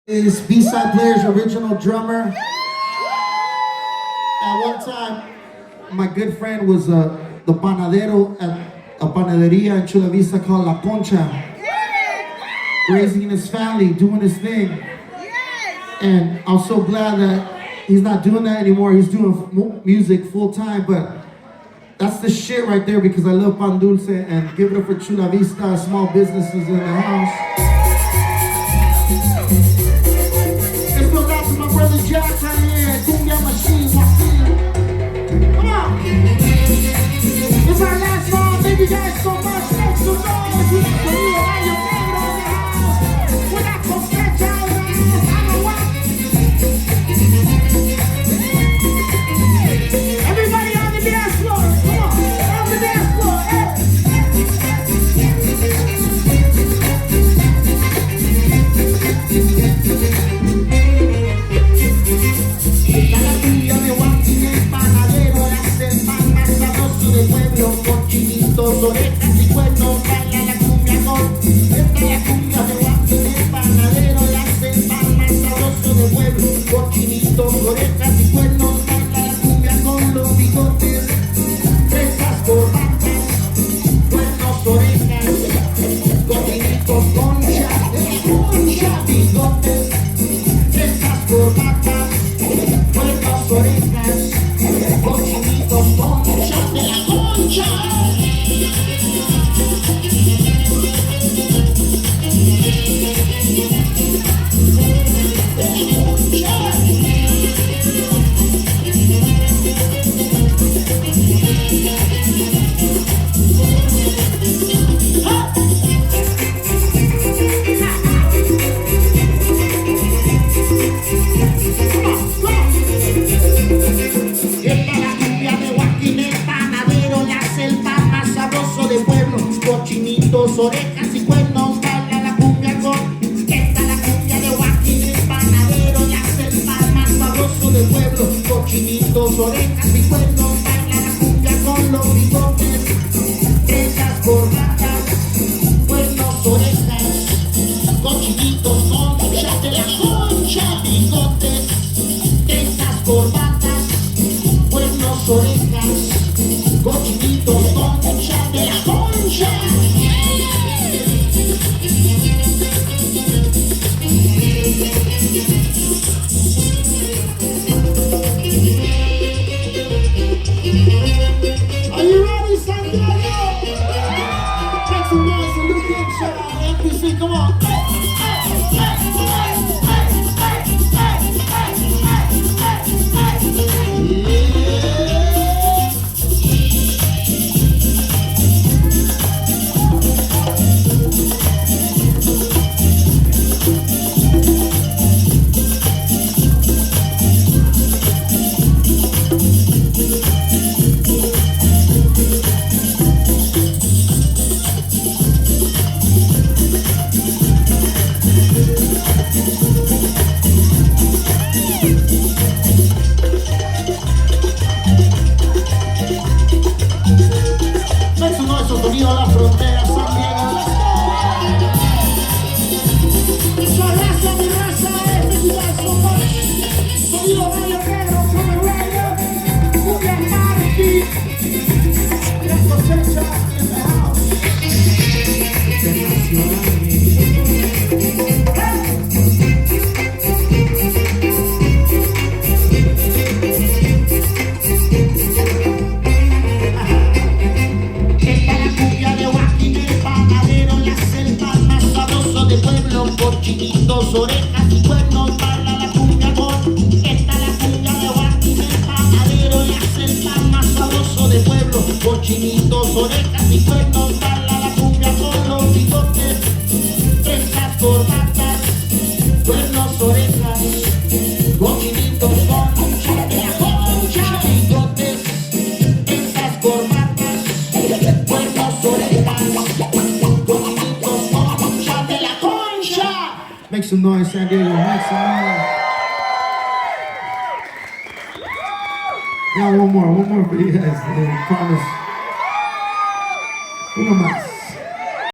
Is B-Side Player's original drummer. At one time, my good friend was the panadero at a panaderia in Chula Vista called La Concha, raising his family, doing his thing. And I'm so glad that he's not doing that anymore. He's doing music full time, but that's the shit right there because I love Pan Dulce and give it up for Chula Vista, small businesses in the house. Let's go down to my brother Jack right here, Cumbia Machine, Joaquin. Come on. It's our last song. Thank you guys so much. Make some noise. We got Sonido Gallo Negro in the house. We got Cosecha in the house. I know what. Everybody on the dance floor. Come on. On the dance floor. Está la cumbia de Joaquín el panadero, hace el pan más sabroso del pueblo, con chinitos, orejas y cuernos, baila la cumbia con. Esta es la cumbia de Joaquín el panadero, hace el pan más sabroso del pueblo, con chinitos, orejas y cuernos, baila la cumbia con los bigotes, fresas, corbatas, cuernos, orejas, con chinitos, concha, bigotes, fresas, corbatas, cuernos, orejas, cochinitos, concha de la concha. Cochinitos, orejas y cuernos, baila la cumbia con. Esta la cumbia de Joaquín el panadero, y hace el pan más sabroso del pueblo. Cochinitos, orejas y cuernos, baila la cumbia con los bigotes, fresas, corbatas, cuernos, orejas, cochinitos, concha de la concha, bigotes, fresas, corbatas, cuernos, orejas, cochinitos, concha de la concha. Are you ready, Santiago? Make some noise and look in, shout out NPC, come on. Make some noise, Sonido La Frontera, San Diego. Esa raza, mi raza, thank you guys so much. Sonido Gallo Negro, coming right up. Cumbia Marty. La Cosecha in the house. Cochinitos, orejas y cuernos, baila la cumbia con. Esta la cumbia de Joaquín el panadero, y hace el pan más sabroso del pueblo. Cochinitos, orejas y cuernos, baila la cumbia con los bigotes, fresas, corbatas, cuernos, orejas, cochinitos, concha de la concha, bigotes, fresas, corbatas, cuernos, orejas. Make some noise, San Diego. Make some noise. Yeah, one more for you guys. I promise. Uno más.